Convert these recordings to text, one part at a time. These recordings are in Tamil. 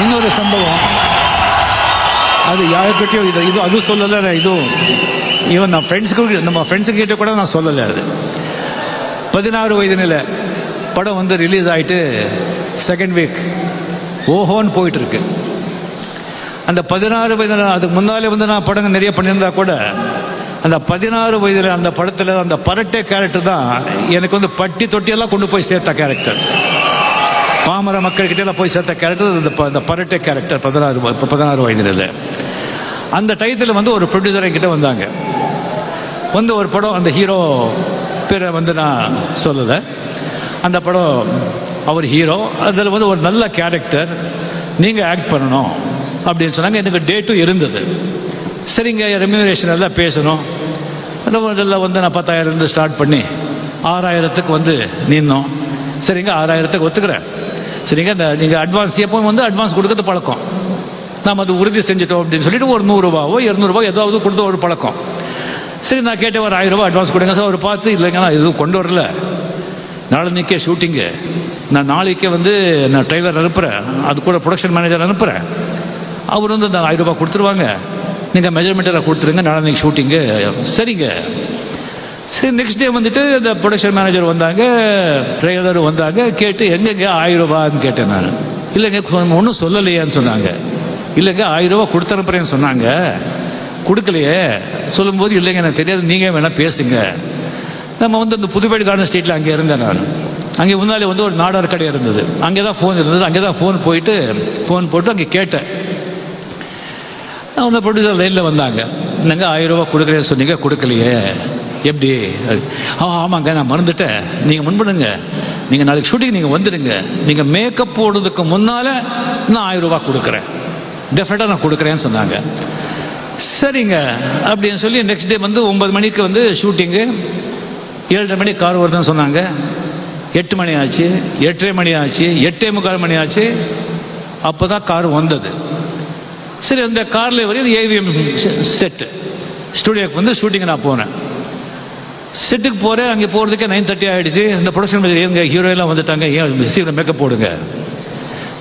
இன்னொரு சம்பவம், அது யாருக்கிட்டையும் இது அதுவும் சொல்லலை. இதுவும் ஈவன் நான் நம்ம ஃப்ரெண்ட்ஸுக்கிட்ட கூட நான் சொல்லலை. அது 16 வயது நிலை படம் வந்து ரிலீஸ் ஆகிட்டு செகண்ட் வீக் ஓஹோன்னு போயிட்டு இருக்கு. அந்த 16 வயதில் அதுக்கு முன்னாலே வந்து நான் படங்கள் நிறைய பண்ணியிருந்தா கூட அந்த 16 வயதில் அந்த படத்தில் அந்த பரட்டை கேரக்டர் தான் எனக்கு வந்து பட்டி தொட்டியெல்லாம் கொண்டு போய் சேர்த்த கேரக்டர். பாமர மக்கள்கிட்ட எல்லாம் போய் சேர்த்த கேரக்டர் அந்த பரட்டை கேரக்டர் 16 வயதில். அந்த டயத்தில் வந்து ஒரு ப்ரொடியூசர் என்கிட்ட வந்தாங்க. வந்து ஒரு படம், அந்த ஹீரோ பேரை வந்து நான் சொல்லலை, அந்த படம் அவர் ஹீரோ, அதில் வந்து ஒரு நல்ல கேரக்டர், நீங்கள் ஆக்ட் பண்ணணும் அப்படின்னு சொன்னாங்க. எனக்கு டேட்டும் இருந்தது. சரிங்க, ரெம்யூனரேஷன் எல்லாம் பேசணும். இதெல்லாம் வந்து நான் 10,000 ஸ்டார்ட் பண்ணி 6,000 வந்து நின்னோம். சரிங்க, 6,000 ஒத்துக்கிறேன். சரிங்க, நீங்கள் அட்வான்ஸ் எப்போ வந்து அட்வான்ஸ் கொடுக்கறது பழக்கம், நாம் அது உறுதி செஞ்சுட்டோம் அப்படின்னு சொல்லிட்டு ஒரு 100 ரூபாவோ 200 ரூபாய் ஏதாவது கொடுத்த ஒரு பழக்கம். சரி, நான் கேட்டேன், ஒரு 1000 ரூபாய் அட்வான்ஸ் கொடுங்க சார். அவர் பார்த்து, இல்லைங்க நான் எதுவும் கொண்டு வரல, நாளைக்கே ஷூட்டிங்கு, நான் நாளைக்கே வந்து நான் ட்ரைலர் அனுப்புகிறேன், அது கூட ப்ரொடக்ஷன் மேனேஜர் அனுப்புகிறேன், அவர் வந்து அந்த 1000 ரூபாய் கொடுத்துருவாங்க, நீங்கள் மெஜர்மெண்ட்டெல்லாம் கொடுத்துருங்க, நாளைக்கு ஷூட்டிங்கு. சரிங்க. சரி, நெக்ஸ்ட் டே வந்துட்டு இந்த ப்ரொடக்ஷன் மேனேஜர் வந்தாங்க, ட்ரைலர் வந்தாங்க. கேட்டு எங்கெங்க 1000 ரூபான்னு கேட்டேன் நான். இல்லைங்க ஒன்றும் சொல்லலையேன்னு சொன்னாங்க. இல்லைங்க 1000 ரூபாய் கொடுத்தனுப்புறேன்னு சொன்னாங்க, கொடுக்கலையே. சொல்லும்போது, இல்லைங்க எனக்கு தெரியாது, நீங்கள் வேணால் பேசுங்க. நம்ம வந்து அந்த புதுப்பேடு கார்டன் ஸ்ட்ரீட்டில் அங்கே இருந்தேன் நான். அங்கே முன்னாலே வந்து ஒரு நாடார் கடை இருந்தது, அங்கே தான் ஃபோன் இருந்தது. அங்கே தான் ஃபோன் போட்டு அங்கே கேட்டேன். அந்த ப்ரொடியூசர் லைனில் வந்தாங்க. என்னங்க 1000 ரூபாய் கொடுக்குறேன்னு சொன்னீங்க, கொடுக்கலையே, எப்படி? ஆமாங்க நான் மறந்துட்டேன், நீங்கள் முன்படுங்க, நீங்கள் நாளைக்கு ஷூட்டிங் நீங்கள் வந்துடுங்க, நீங்கள் மேக்கப் போடுறதுக்கு முன்னால் நான் 1000 ரூபாய் கொடுக்குறேன், டெஃபினட்டாக நான் கொடுக்குறேன்னு சொன்னாங்க. சரிங்க அப்படின்னு சொல்லி நெக்ஸ்ட் டே வந்து 9 மணிக்கு வந்து ஷூட்டிங்கு, 7:30 மணிக்கு கார் வருதுன்னு சொன்னாங்க. 8 மணி ஆச்சு, 8:30 மணி ஆச்சு, 8:45 மணி ஆச்சு. அப்போ தான் கார் வந்தது. சரி, அந்த காரில் வரையும் ஏவிஎம் செட்டு ஸ்டூடியோக்கு வந்து ஷூட்டிங் நான் போனேன். செட்டுக்கு போகிறேன். அங்கே போகிறதுக்கே 9:30 ஆகிடுச்சு. இந்த ப்ரொடக்ஷன் மேனேஜர், எங்க ஹீரோயெல்லாம் வந்துட்டாங்க, ஏன் சீக்கிரம் மேக்கப் போடுங்க.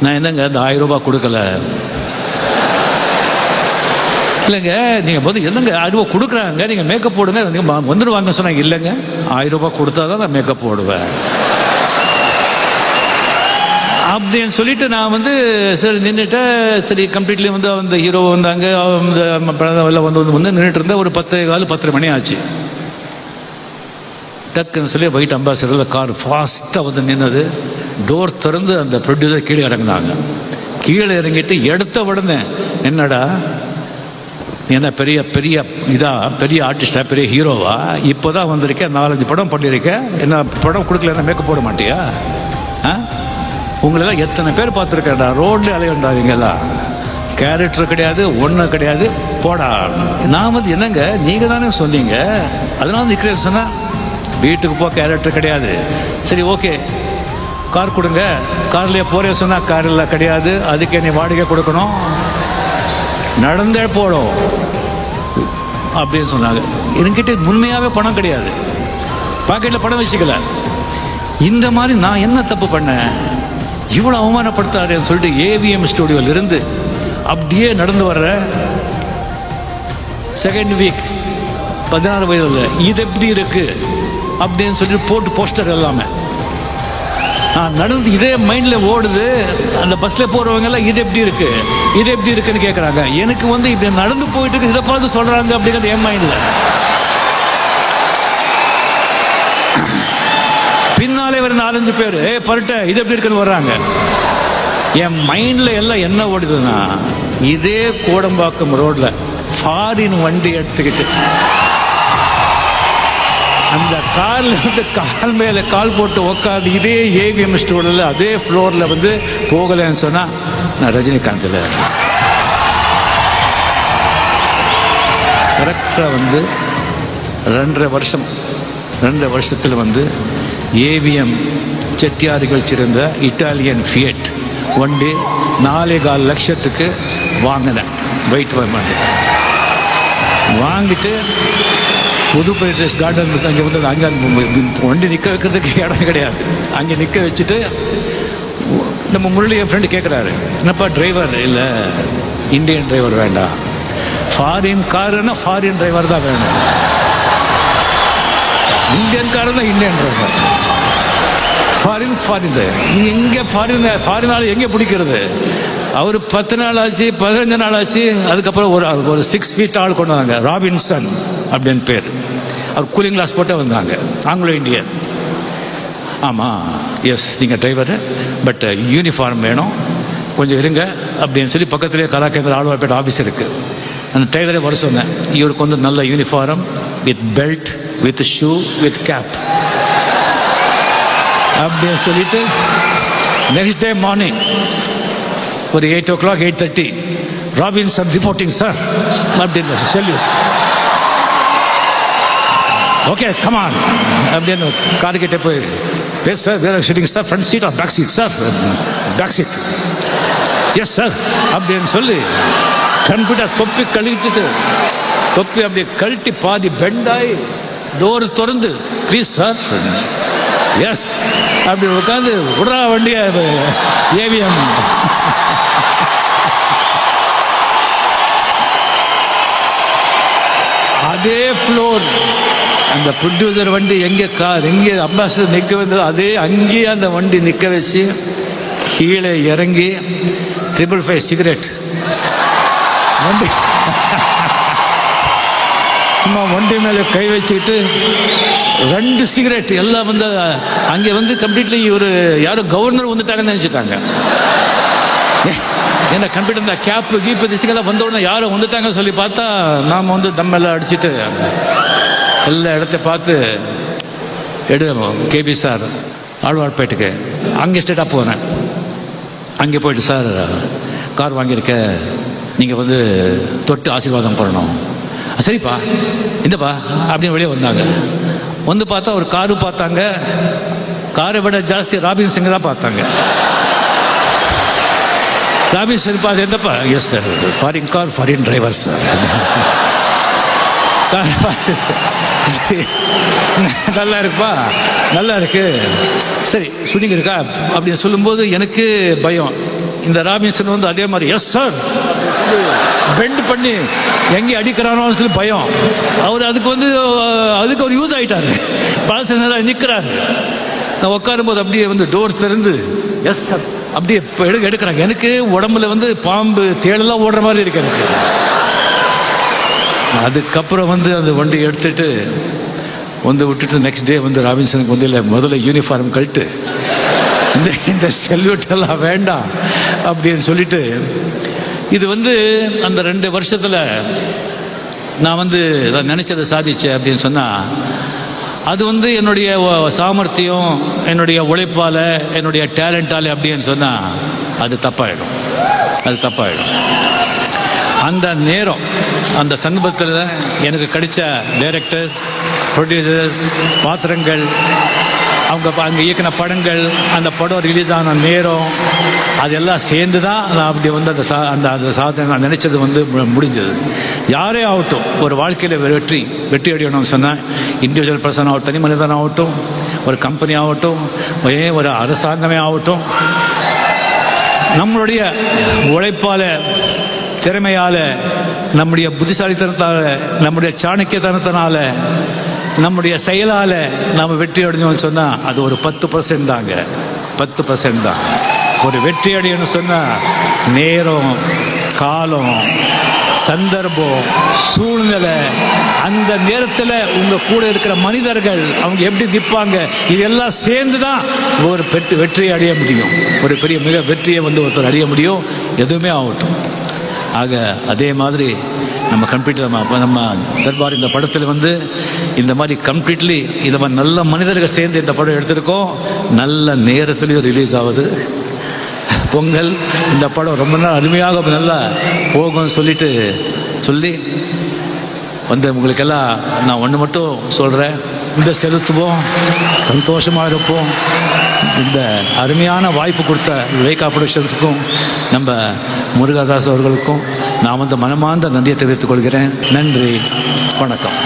நான் என்னங்க அந்த 1000 ரூபாய் கொடுக்கல. இல்லைங்க நீங்கள் வந்து என்னங்க 1000 ரூபாய் கொடுக்குறாங்க, நீங்கள் மேக்கப் போடுங்க, நீங்கள் வந்துடுவாங்க சொன்னாங்க. இல்லைங்க 1000 ரூபாய் கொடுத்தா தான் நான் மேக்கப் போடுவேன் அப்படின்னு சொல்லிட்டு நான் வந்து சரி நின்றுட்டேன். சரி, கம்ப்ளீட்லி வந்து அந்த ஹீரோ வந்தாங்க, எல்லாம் வந்து நின்றுட்டு இருந்தேன். ஒரு 10:15 10:30 மணி ஆச்சு. டக்குன்னு சொல்லி ஒயிட் அம்பாசிடரில் கார் ஃபாஸ்ட்டாக வந்து நின்னது. டோர் திறந்து அந்த ப்ரொடியூசர் கீழே இறங்கினாங்க. கீழே இறங்கிட்டு எடுத்த உடனே, என்னடா என்ன பெரிய பெரிய பெரிய ஆர்டிஸ்டா, பெரிய ஹீரோவா, இப்போ தான் வந்திருக்கேன், 4-5 படம் பண்ணியிருக்கேன், என்ன படம் கொடுக்கல, மேக்கப் போட மாட்டியா? உங்களெல்லாம் எத்தனை பேர் பார்த்துருக்கேன்டா, ரோட்ல அலையண்டாதீங்கலாம், கேரக்டர் கிடையாது, ஒன்றும் கிடையாது, போடா. நான் வந்து என்னங்க நீங்கள் தானே சொன்னீங்க, அதனால நிற்கிறேன்னு சொன்னால், வீட்டுக்கு போ, கேரக்டர் கிடையாது. சரி, ஓகே, கார் கொடுங்க. கார்லேயே போறே சொன்னால், காரில் கிடையாது, அதுக்கு நீ வாடகை கொடுக்கணும், நடந்தே போடும் அப்படின்னு சொன்னாங்க. என்கிட்ட உண்மையாகவே பணம் கிடையாது, பாக்கெட்டில் பணம் வச்சுக்கல. இந்த மாதிரி நான் என்ன தப்பு பண்ணேன், இவ்வளோ அவமானப்படுத்தாருன்னு சொல்லிட்டு ஏவிஎம் ஸ்டுடியோல இருந்து அப்படியே நடந்து வர்ற செகண்ட் வீக் 16 வயதில் இது எப்படி இருக்கு அப்படின்னு சொல்லிட்டு போட்டு போஸ்டர் எல்லாமே நான் நடந்து இதே மைண்ட்ல ஓடுது. அந்த பஸ்ல போறவங்க எல்லாம் இது எப்படி இருக்குன்னு கேட்கறாங்க. எனக்கு வந்து இப்படி நடந்து போயிட்டு இருக்கு, இதை பார்த்து சொல்றாங்க அப்படிங்கிறது என் மைண்ட்ல. பின்னாலே ஒரு 4-5 பேர் பரட்ட இது எப்படி இருக்குன்னு வர்றாங்க. என் மைண்ட்ல எல்லாம் என்ன ஓடுதுன்னா, இதே கோடம்பாக்கம் ரோட்ல ஃபாரின் வண்டி எடுத்துக்கிட்டு அந்த கார்ல வந்து கால் மேல கால் போட்டு உட்காந்து இதே ஏவிஎம் ஸ்டோர்ல அதே ஃப்ளோர்ல வந்து போகலன்னு சொன்னா, நான் ரஜினிகாந்த்ல கரெக்டா வந்து 2.5 வருஷத்துல வந்து ஏவிஎம் செட்டியார்கள் சிறந்த இட்டாலியன் ஃபியட் வண்டி 4.25 லட்சத்துக்கு வாங்கினேன். வெயிட் வாங்கிட்டு புதுப்பேட்டை கார்டன் அங்கே வந்து அங்கே வண்டி நிற்க வைக்கிறதுக்கு இடம் கிடையாது. அங்கே நிற்க வச்சுட்டு நம்ம முரளி என் ஃப்ரெண்டு கேட்குறாரு, என்னப்பா டிரைவர் இல்லை, இந்தியன் டிரைவர் வேண்டாம், ஃபாரின் காருன்னா ஃபாரின் டிரைவர் தான் வேணும், இந்தியன் காருன்னா இந்தியன் டிரைவர், ஃபாரின் டிரைவர். எங்கே ஃபாரினால் எங்கே பிடிக்கிறது? அவர் 10 நாள் ஆச்சு, 15 நாள் ஆச்சு. அதுக்கப்புறம் ஒரு 6 feet ஆள் கொண்டு வந்தாங்க, ராபின்சன் அப்படின்னு பேர். அவர் கூலிங் கிளாஸ் போட்டே வந்தாங்க, ஆங்கிலோ இந்தியன். ஆமாம், எஸ் நீங்கள் டிரைவரு, பட் யூனிஃபார்ம் வேணும், கொஞ்சம் இருங்க அப்படின்னு சொல்லி பக்கத்துலேயே கலாக்கேந்திர ஆழ்வார்பேட்டை ஆஃபீஸ் இருக்குது. அந்த டிரைவரே வர சொன்னேன். இவருக்கு வந்து நல்ல uniform with belt, with shoe, with cap அப்படின்னு சொல்லிட்டு நெக்ஸ்ட் டே மார்னிங் ஒரு 8 o'clock 8:30 ராபின்சன் ரிப்போர்ட்டிங் சார் அப்படின்னு சொல்லி, ஓகே கமான் அப்படின்னு கார்கிட்ட போய், எஸ் சார் வேற shooting sir, front seat or back seat sir, back seat, yes sir அப்படின்னு சொல்லி கம்ப்யூட்டர் தொப்பி கழுவிட்டு, தொப்பி அப்படியே கழட்டி பாதி பெண்டாய் டோர் திறந்து, ப்ளீஸ் சார், எஸ் அப்படி உட்காந்து விடுறா வண்டிய ஏவிஎம். அதே ஃப்ளோர், அந்த ப்ரொடியூசர் வண்டி எங்கே எங்கே அம்பாசிடர் நிற்க வந்ததோ அதே அங்கேயே அந்த வண்டி நிற்க வச்சு கீழே இறங்கி 555 சிகரெட் வண்டி சும்மா வண்டி மேலே கை வச்சுக்கிட்டு 2 சிகரெட் எல்லாம் வந்து அங்கே வந்து கம்ப்ளீட்லி ஒரு யாரோ கவர்னர் வந்துட்டாங்கன்னு நினச்சிட்டாங்க. ஏன்னா கம்ப்யூட்டர் தான் கேப்பு கீப்பு திஸ்டிக்கெல்லாம் வந்த உடனே யாரோ வந்துட்டாங்கன்னு சொல்லி பார்த்தா நாம் வந்து தம்மெல்லாம் அடிச்சுட்டு எல்லா இடத்த பார்த்து கேபி சார் ஆழ்வார்பேட்டுக்கு அங்கே ஸ்டேட்டாக போனேன். அங்கே போயிட்டு, சார் கார் வாங்கியிருக்க, நீங்கள் வந்து தொட்டு ஆசீர்வாதம் பண்ணணும். சரிப்பா இந்தப்பா அப்படின்னு வெளியே வந்தாங்க. வந்து பார்த்தா ஒரு காரு பார்த்தாங்க, காரை விட ஜாஸ்தி ராபின்சன் தான் பார்த்தாங்க. ராபின்சன் பார்த்து, எந்தப்பா, yes sir foreign car, foreign driver sir. நல்லா இருக்குப்பா, நல்லா இருக்கு, சரி ஷூட்டிங் இருக்கா அப்படின்னு சொல்லும்போது எனக்கு பயம். இந்த ராபின்சன் வந்து அதே மாதிரி எஸ் சார் பெண்ட் பண்ணி எங்கே அடிக்கிறானோன்னு சொல்லி பயம். அவர் அதுக்கு ஒரு யூஸ் ஆகிட்டாரு, பழச நேரம் நிற்கிறாரு. நான் உட்காரும்போது அப்படியே வந்து டோர் திறந்து எஸ் சார் அப்படியே எடுக்கிறாங்க. எனக்கு உடம்புல வந்து பாம்பு தேடெல்லாம் ஓடுற மாதிரி இருக்கு எனக்கு. அதுக்கப்புறம் வந்து அந்த வண்டி எடுத்துட்டு வந்து விட்டுட்டு நெக்ஸ்ட் டே வந்து ராபின்சனுக்கு வந்து இல்லை, முதல்ல யூனிஃபார்ம் கழட்டு, இந்த செல்யூட் எல்லாம் வேண்டாம் அப்படின்னு சொல்லிட்டு, இது வந்து அந்த 2 வருஷத்துல நான் வந்து நினைச்சதை சாதிச்சேன் அப்படின்னு சொன்னா, அது வந்து என்னுடைய சாமர்த்தியம், என்னுடைய உழைப்பால, என்னுடைய டேலண்டால அப்படின்னு சொன்னா அது தப்பாயிடும். அந்த நேரம், அந்த சந்தர்ப்பத்தில் எனக்கு கிடைச்ச டைரக்டர்ஸ், ப்ரொடியூசர்ஸ், பாத்திரங்கள், அவங்க அங்கே இயக்கின படங்கள், அந்த படம் ரிலீஸ் ஆன நேரம், அதெல்லாம் சேர்ந்து தான் நான் அப்படி வந்து அந்த சாதனை நான் நினைச்சது வந்து முடிஞ்சது. யாரே ஆகட்டும், ஒரு வாழ்க்கையில் வெற்றி அடையணும்னு சொன்னால், இண்டிவிஜுவல் பர்சன் ஆகட்டும், தனி மனிதன் ஆகட்டும், ஒரு கம்பெனி ஆகட்டும், ஒரு அரசாங்கமே ஆகட்டும், நம்மளுடைய உழைப்பால, திறமையால, நம்முடைய புத்திசாலித்தனத்தால, நம்முடைய சாணக்கியத்தனத்தினால, நம்முடைய செயலால நாம் வெற்றி அடைஞ்சோம்னு சொன்னா அது ஒரு 10% தாங்க, 10% தான். ஒரு வெற்றி அடையணும்னு சொன்னா நேரம், காலம், சந்தர்ப்பம், சூழ்நிலை, அந்த நேரத்தில் உங்க கூட இருக்கிற மனிதர்கள் அவங்க எப்படி நிற்பாங்க, இதெல்லாம் சேர்ந்துதான் ஒரு வெற்றியை அடைய முடியும். ஒரு மிக வெற்றியை வந்து ஒருத்தர் அடைய முடியும், எதுவுமே ஆகட்டும். ஆக அதே மாதிரி நம்ம கம்ப்ளீட்டாக நம்ம தர்பார் இந்த படத்தில் வந்து இந்த மாதிரி கம்ப்ளீட்லி இந்த மாதிரி நல்ல மனிதர்கள் சேர்ந்து இந்த படம் எடுத்திருக்கோம். நல்ல நேரத்துலையும் ரிலீஸ் ஆகுது. பொங்கல் இந்த படம் ரொம்ப நாள் அருமையாக நல்லா போகும்னு சொல்லி வந்து உங்களுக்கெல்லாம் நான் ஒன்று மட்டும் சொல்கிறேன், இந்த செலுத்துவோம், சந்தோஷமாக இருப்போம். இந்த அருமையான வாய்ப்பு கொடுத்த லைகா ப்ரொடக்ஷன்ஸுக்கும் நம்ம முருகதாஸ் அவர்களுக்கும் நான் வந்து மனமார்ந்த நன்றியை தெரிவித்துக் கொள்கிறேன். நன்றி, வணக்கம்.